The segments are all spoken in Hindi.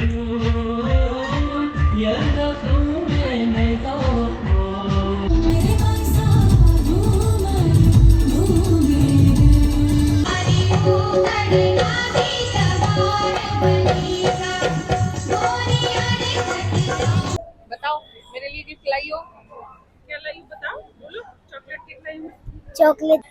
बताओ मेरे लिए गिफ्ट लाई हो। क्या लाई हो बताओ, बोलो। चॉकलेट केक लाई हो। चॉकलेट।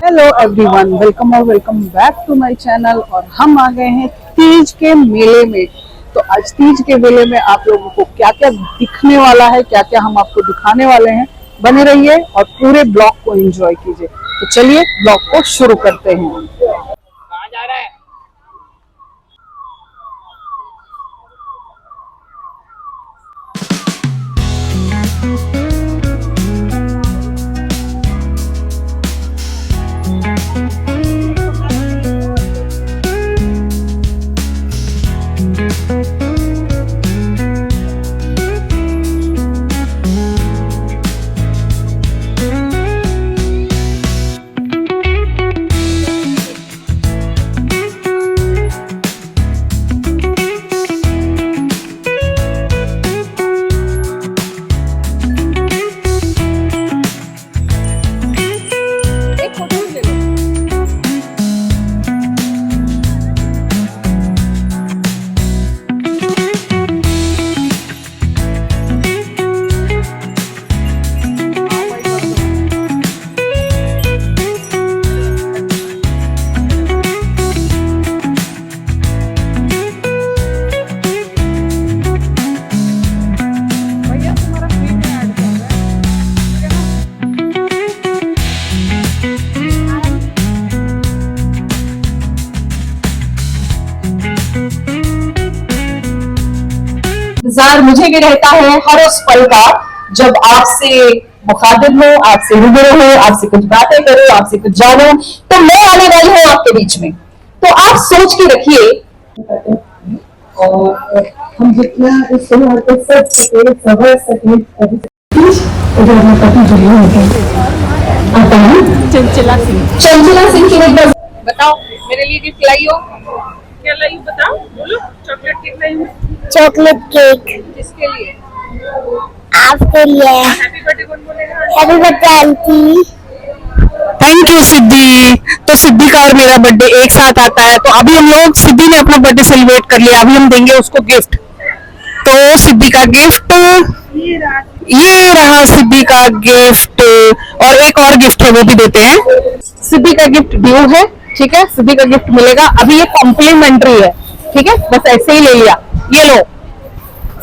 हेलो एवरीवन, वेलकम और welcome back to my channel. और हम आ गए हैं तीज के मेले में। तो आज तीज के मेले में आप लोगों को क्या क्या दिखने वाला है, क्या क्या हम आपको दिखाने वाले हैं, बने रहिए और पूरे ब्लॉग को एंजॉय कीजिए। तो चलिए ब्लॉग को शुरू करते हैं। कहाँ जा रहा है? इंतजार मुझे भी रहता है हर उस पल का जब आपसे मुखातिब हो, आपसे रूबरू हो, आपसे कुछ बातें करूं, आपसे कुछ जानूं। तो मैं आने वाली हूं आपके बीच में। तो आप सोच के रखिए और हम जितना इस त्योहार को सज सके, सवर सके, चंचला सिंह की बताओ मेरे लिए गिफ्ट लाई हो। क्या लाई हो बताओ, बोलो। चॉकलेट केक लाई हो। Chocolate cake. किसके लिए? आपके लिए। हैप्पी बर्थडे कौन बोलेगा? Happy birthday aunty. Thank you Siddhi. तो सिद्धि का और मेरा बर्थडे एक साथ आता है। तो अभी हम लोग, सिद्धि ने अपना बर्थडे सेलिब्रेट कर लिया, अभी हम देंगे उसको गिफ्ट। तो सिद्धि का गिफ्ट ये रहा, सिद्धि का गिफ्ट। और एक और गिफ्ट है वो भी देते हैं। सिद्धि का गिफ्ट ड्यू है, ठीक है। सिद्धि का गिफ्ट मिलेगा, अभी ये कॉम्प्लीमेंट्री है, ठीक है। बस ऐसे ही ले लिया। ये लो,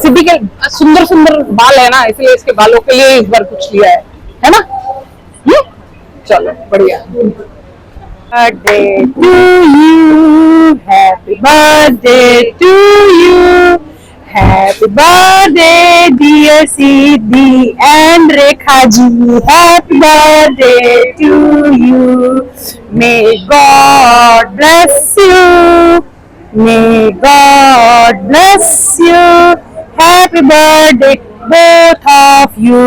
सिद्धि के सुंदर सुंदर बाल है ना, इसलिए इसके बालों के लिए इस बार कुछ लिया है ना। चलो बढ़िया। Birthday to you, happy birthday to you, happy birthday dear Siddhi and Rekha ji, happy birthday to you. May God bless you, may God bless you, happy birthday both of you.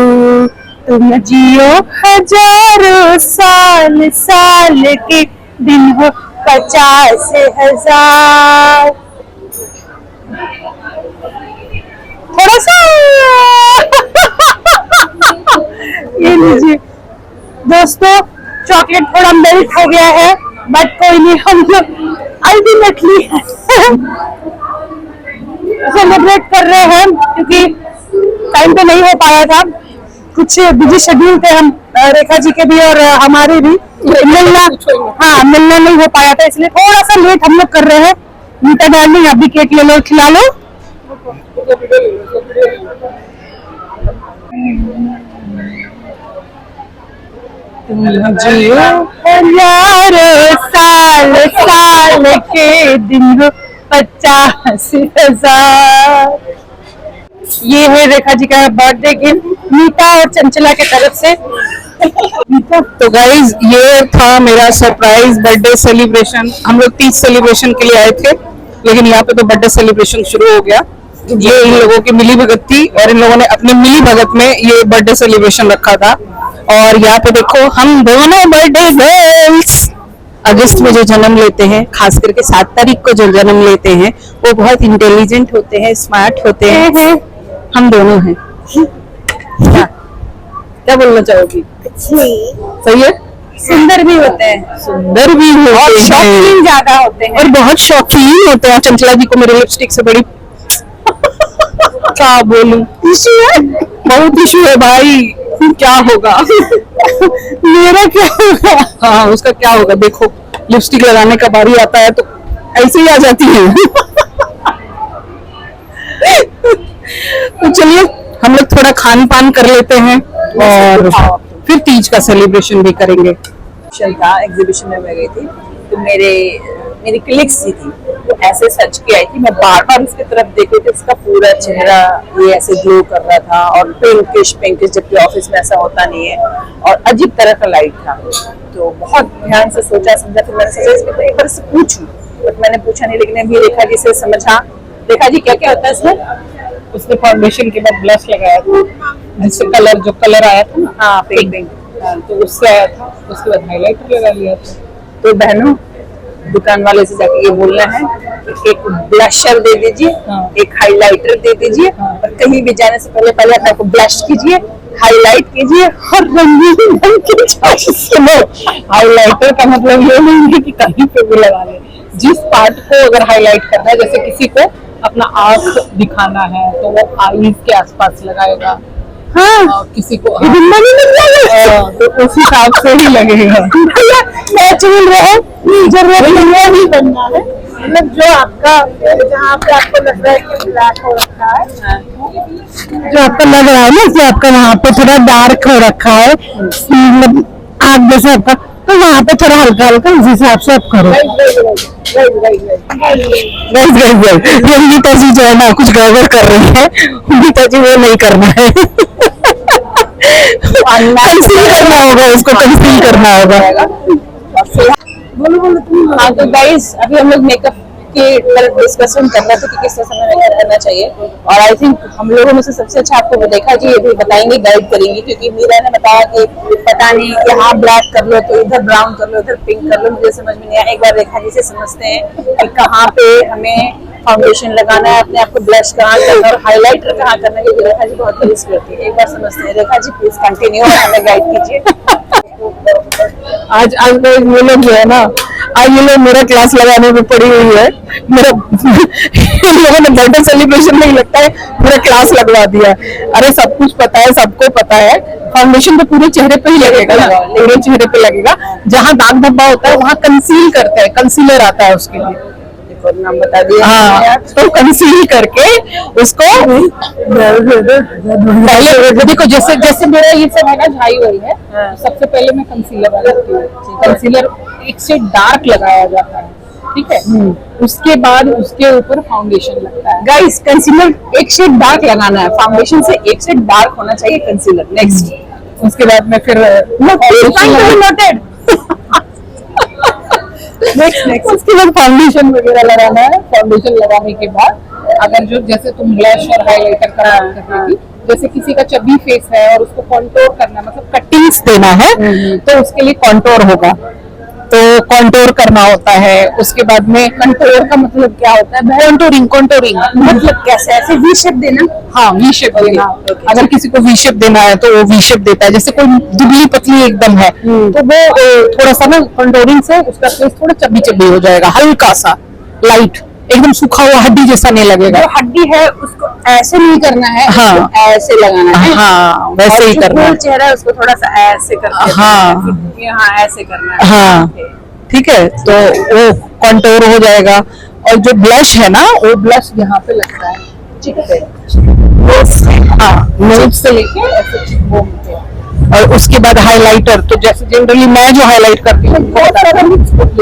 तुम जियो हजारों साल, साल के दिन हो 50,000। थोड़ा सा ये लीजिए दोस्तों, चॉकलेट थोड़ा मेल्ट हो गया है, बट कोई नहीं, हम लोग अल्टीमेटली सेलिब्रेट कर रहे हैं क्योंकि टाइम पे नहीं हो पाया था, कुछ बिजी शेड्यूल थे हम, रेखा जी के भी और हमारे भी मिलना, हाँ मिलना नहीं हो पाया था, इसलिए थोड़ा सा लेट हम लोग कर रहे हैं। मीठा डार्लिंग अभी केक ले लो, खिला लो। तुम जियो हजारों साल, साल के दिन हो 50,000। ये है रेखा जी का बर्थडे गिफ्ट मीता और चंचला की तरफ से। तो गाइज ये था मेरा सरप्राइज बर्थडे सेलिब्रेशन। हम लोग तीज सेलिब्रेशन के लिए आए थे, लेकिन यहाँ पे तो बर्थडे सेलिब्रेशन शुरू हो गया। ये इन लोगों की मिली भगत थी और इन लोगों ने अपनी मिली भगत में ये बर्थडे सेलिब्रेशन रखा था। और यहाँ पे देखो हम दोनों बर्थडे गर्ल्स अगस्त में जो जन्म लेते हैं, खास करके 7 तारीख को जो जन्म लेते हैं, वो बहुत इंटेलिजेंट होते हैं, स्मार्ट होते हैं। हम दोनों हैं। क्या बोलना चाहोगी? सही है। सुंदर भी होते हैं, सुंदर भी होते और हैं, शौकीन ज्यादा होते हैं। और बहुत शौकीन होते हैं। चंचला जी को मेरे लिपस्टिक से बड़ी क्या बोलूं, इशू है, बहुत इशू है भाई। क्या होगा मेरा क्या होगा? हाँ, उसका क्या होगा? देखो लिपस्टिक लगाने का बारी आता है तो ऐसे ही आ जाती है। तो चलिए हम लोग थोड़ा खान पान कर लेते हैं और फिर तीज का सेलिब्रेशन भी करेंगे। था एग्जीबिशन में मैं गई थी, तो मेरी क्लिक्स सी थी, तो ऐसे सच के आई थी। मैं बार बार उसकी तरफ देख रही थी, उसका पूरा चेहरा ये ऐसे ग्लो कर रहा था और पिंकिश, जबकि ऑफिस में ऐसा होता नहीं है, और अजीब तरह का लाइट था। तो बहुत ध्यान से सोचा समझा, फिर मैंने सोचा इसमें तो एक बार से पूछूं, बट मैंने पूछा नहीं। लेकिन अभी रेखा जी से समझा। रेखा जी क्या क्या होता है इसमें? उसने फाउंडेशन के बाद ब्लश लगाया था, जिससे जो कलर आया था ना, हाँ, पिंक। तो उससे आया था। उसके बाद हाइलाइटर लगा लिया था। तो बहनों, दुकान वाले से जाके ये बोलना है कि एक ब्लशर दे दीजिए, एक हाइलाइटर दे दीजिए, और कहीं भी जाने से पहले पहले अपने को ब्लश कीजिए, हाईलाइट कीजिए और रंगीन ढंग की हाइलाइटर का मतलब ये नहीं है कि कहीं पे भी लगा ले। जिस पार्ट को अगर हाईलाइट करना है, जैसे किसी को अपना आंख दिखाना है तो वो आईज के आसपास लगाएगा। हाँ, किसी को तो उस हिसाब से ही लगेगा। नेचुरल रहे, जरूरत नहीं बनना है। मतलब जो आपका, जहाँ पे आपको लग रहा है कि ब्लैक हो रखा है, जो आपको लग रहा है ना कि आपका वहाँ पे थोड़ा डार्क हो रखा है, मतलब आग जैसा आपका, तो वहाँ पे थोड़ा हल्का हल्का उस हिसाब से आप करो। गीता जी जो है ना कुछ गड़बड़ कर रही है, गीता जी वो नहीं करना है। कंसील करना होगा, उसको कंसील करना होगा। हाँ, तो गाइस अभी हम लोग मेकअप के डिस्कशन कर रहे थे कि किस तरह से मेकअप करना चाहिए, और आई थिंक हम लोगों में से सबसे अच्छा आपको देखा जी ये भी बताएंगे, गाइड करेंगे, क्योंकि मीरा ने बताया कि पता नहीं यहाँ ब्लैक कर लो तो इधर ब्राउन कर लो, इधर पिंक कर लो, मुझे समझ में नहीं आया। एक बार रेखा जी से समझते हैं कि कहाँ पे हमें फाउंडेशन लगाना है, अपने आप को ब्लश कहाँ करना है और हाईलाइटर कहाँ करना है, क्योंकि रेखा जी बहुत यूज करती है। एक बार समझते हैं। रेखा जी प्लीज कंटिन्यू और हमें गाइड कीजिए। आज ये लोग जो है ना, आज ये लोग मेरा क्लास लगाने में पड़ी हुई है। मेरा इन लोगों ने बर्थडे सेलिब्रेशन में ही लगता है मेरा क्लास लगवा दिया। अरे सब कुछ पता है, सबको पता है। फाउंडेशन तो पूरे चेहरे पे ही लगेगा ना, पूरे चेहरे पे लगेगा। जहाँ दाग धब्बा होता है वहाँ कंसील करते हैं, कंसीलर आता है उसके लिए। नाम बता दिए। हाँ, तो कंसील करके उसको पहले देखो, जैसे जैसे मेरा ये सब है ना झाई हुई है, सबसे पहले मैं कंसीलर लगाती हूँ। कंसीलर एक से डार्क लगाया जाता है, ठीक है। उसके बाद उसके ऊपर फाउंडेशन लगता है। गाइस कंसीलर एक शेड डार्क लगाना है, फाउंडेशन से एक शेड डार्क होना चाहिए कंसीलर। नेक्स्ट, उसके बाद में फिर नोटेड। नेक्स्ट उसके बाद फाउंडेशन वगैरह लगाना है। फाउंडेशन लगाने के बाद अगर जो जैसे तुम ब्लश और हाइलाइटर का बात कर रही थी, जैसे किसी का चबी फेस है और उसको कॉन्टोर करना, मतलब कटिंग्स देना है, तो उसके लिए कॉन्टोर होगा, तो कॉन्टोर करना होता है। उसके बाद में कंटोर का मतलब क्या होता है? कॉन्टोरिंग। मतलब कैसे? ऐसे वी शेप देना? हाँ, वी शेप देना। अगर किसी को वी शेप देना है तो वो वी शेप देता है। जैसे कोई दुबली पतली एकदम है तो वो थोड़ा सा ना कंटोरिंग से उसका फेस थोड़ा चब्बी चब्बी हो जाएगा, हल्का सा लाइट, एकदम सूखा हुआ हड्डी जैसा नहीं लगेगा। जो हड्डी है उसको ऐसे नहीं करना है, हाँ, ऐसे लगाना है। हाँ, वैसे ही करना है। चेहरा है उसको थोड़ा सा ऐसे करके, हाँ, यहाँ ऐसे करना है। हाँ, ठीक है, तो वो कॉन्टोर हो जाएगा। और जो ब्लश है ना, वो ब्लश यहाँ पे लगता है, ठीक है। हाँ, नोज से लेके ऐसे चिकबोन पे। और उसके बाद हाइलाइटर, तो जैसे जनरली मैं जो हाईलाइट करती हूँ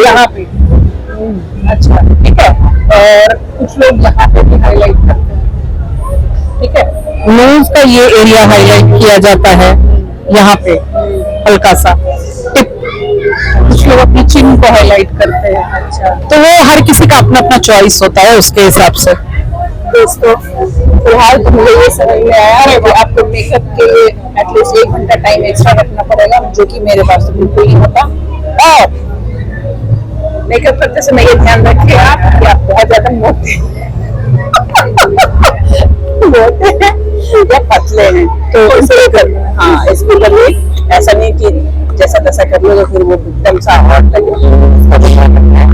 यहाँ पे, अच्छा, ठीक है। और कुछ लोग यहाँ पे भी हाईलाइट करते हैं, ठीक है। नोज का ये एरिया हाईलाइट किया जाता है यहाँ पे, हल्का सा टिप, कुछ लोग अपनी चिन को हाईलाइट करते हैं। अच्छा तो वो हर किसी का अपना अपना चॉइस होता है उसके हिसाब से। दोस्तों, फिलहाल तो मुझे ये समझ में आया है कि आपको मेकअप के लिए एटलीस्ट 1 घंटा टाइम एक्स्ट्रा रखना पड़ेगा, जो कि मेरे पास तो बिल्कुल नहीं होता। और मेकअप करते समय ये ध्यान रखिए आप कि आप बहुत ज्यादा मोटे मोटे हैं या पतले हैं, तो इसको करना है। हाँ, इसको करिए, ऐसा नहीं कि जैसा तैसा कर लो तो फिर वो एकदम सा हॉट लगे, इसका भी ध्यान रखना है।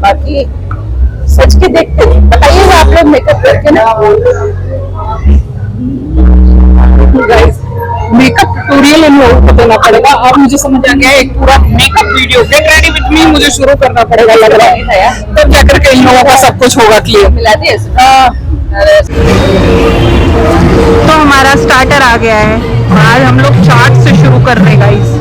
बाकी सच के देखते बताइएगा आप लोग मेकअप करके ना। गाइस, मेकअप ट्यूटोरियल इन लोगों को देना पड़ेगा। अब मुझे समझ आ गया है, एक पूरा makeup video get ready with me मुझे शुरू करना पड़ेगा लग रहा है, तब जाकर के इन लोगों का सब कुछ होगा क्लियर। मिला दिए तो हमारा स्टार्टर आ गया है, आज हम लोग चाट से शुरू कर रहे हैं गाइस।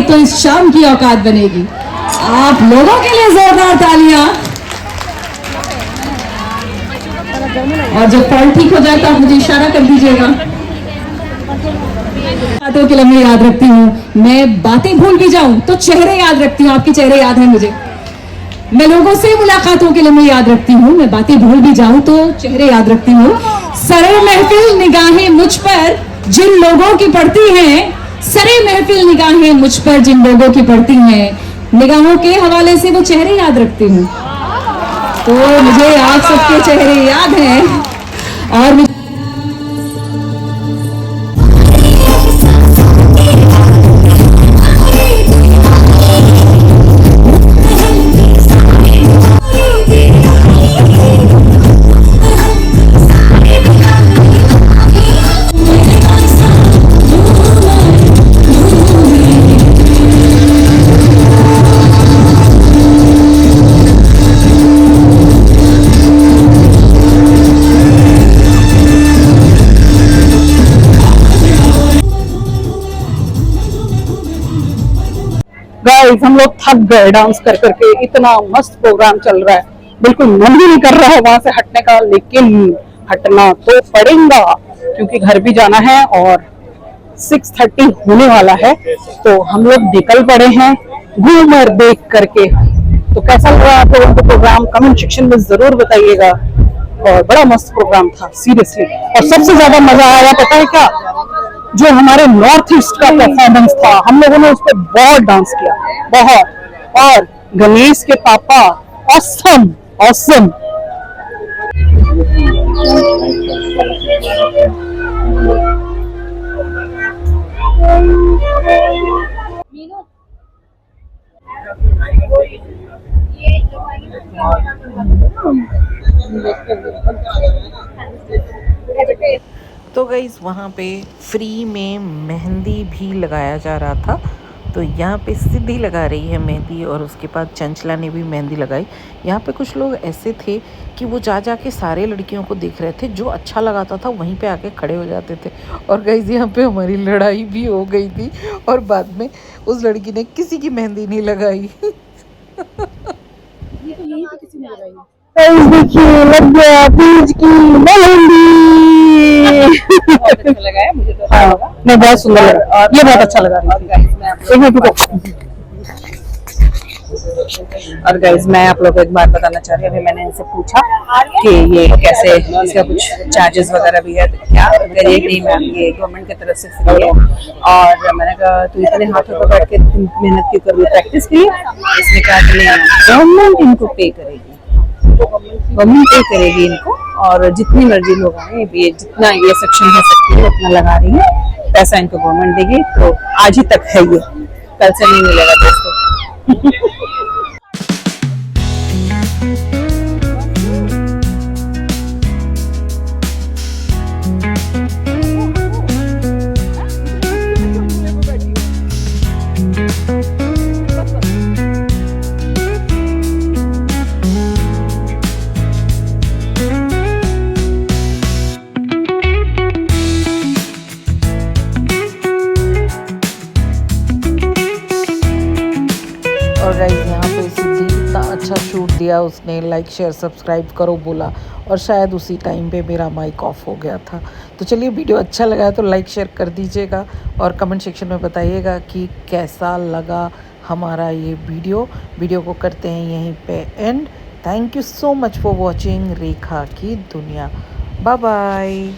तो इस शाम की औकात बनेगी। आप लोगों के लिए जोरदार तालियां। और जब पॉल ठीक हो जाए तो आप मुझे इशारा कर दीजिएगा। बातों के लिए मैं याद रखती हूँ, मैं बातें भूल भी जाऊं तो चेहरे याद रखती हूँ, आपके चेहरे याद हैं मुझे। मैं लोगों से मुलाकातों के लिए मैं याद रखती हूँ, मैं बातें भूल भी जाऊं तो चेहरे याद रखती हूँ। सरे महफिल निगाहें मुझ पर जिन लोगों की पड़ती हैं, सरे महफिल निगाहें मुझ पर जिन लोगों की पड़ती हैं, निगाहों के हवाले से वो चेहरे याद रखती हूँ। तो मुझे आप सबके चेहरे याद हैं और गाइस हम लोग थक गए डांस कर करके, इतना मस्त प्रोग्राम चल रहा है, बिल्कुल मन भी नहीं कर रहा है वहां से हटने का, लेकिन हटना तो पड़ेगा क्योंकि घर भी जाना है और 6:30 होने वाला है। तो हम लोग निकल पड़े हैं घूमर देख करके। तो कैसा लगा आप लोगों को प्रोग्राम कमेंट सेक्शन में जरूर बताइएगा। और बड़ा मस्त प्रोग्राम था सीरियसली। और सबसे ज्यादा मजा आया पता है क्या, जो हमारे नॉर्थ ईस्ट का परफॉर्मेंस था, हम लोगों ने उस पर बहुत डांस किया, बहुत। और गणेश के पापा ऑसम ऑसम। तो गाइस वहाँ पे फ्री में मेहंदी भी लगाया जा रहा था। तो यहाँ पे सिद्धि लगा रही है मेहंदी और उसके बाद चंचला ने भी मेहंदी लगाई। यहाँ पे कुछ लोग ऐसे थे कि वो जा के सारे लड़कियों को देख रहे थे, जो अच्छा लगाता था वहीं पे आके खड़े हो जाते थे। और गाइस यहाँ पे हमारी लड़ाई भी हो गई थी और बाद में उस लड़की ने किसी की मेहंदी नहीं लगाई। देखिए लग गया बीज की मेहंदी। बहुत अच्छा लगा है मुझे तो। हाँ, नहीं बहुत सुंदर लगा, ये बहुत अच्छा लगा। और गाइज मैं आप लोगों को एक बात बताना चाह रही हूँ। अभी मैंने इनसे पूछा कि ये कैसे, इसका कुछ चार्जेस वगैरह भी है क्या, अगर ये नहीं मैम ये गवर्नमेंट की तरफ से फ्री है। और मैंने कहा तू इतने हाथों पर बैठ के तुम मेहनत क्यों कर रही हो प्रैक्टिस के लिए। इसने कहा कि नहीं गवर्नमेंट इनको पे करेगी, गवर्नमेंट पे करेगी इनको, और जितनी मर्जी लोग आए ये जितना ये सक्षम हो सकती है उतना लगा रही है, पैसा इनको गवर्नमेंट देगी। तो आज ही तक है ये, कल से नहीं मिलेगा दोस्तों। और गाइस यहाँ पे सिद्धि इतना अच्छा शूट दिया उसने, लाइक शेयर सब्सक्राइब करो बोला और शायद उसी टाइम पे मेरा माइक ऑफ हो गया था। तो चलिए वीडियो अच्छा लगा है तो लाइक शेयर कर दीजिएगा और कमेंट सेक्शन में बताइएगा कि कैसा लगा हमारा ये वीडियो को करते हैं यहीं पे end. Thank you so much for watching Rekha की दुनिया। Bye bye.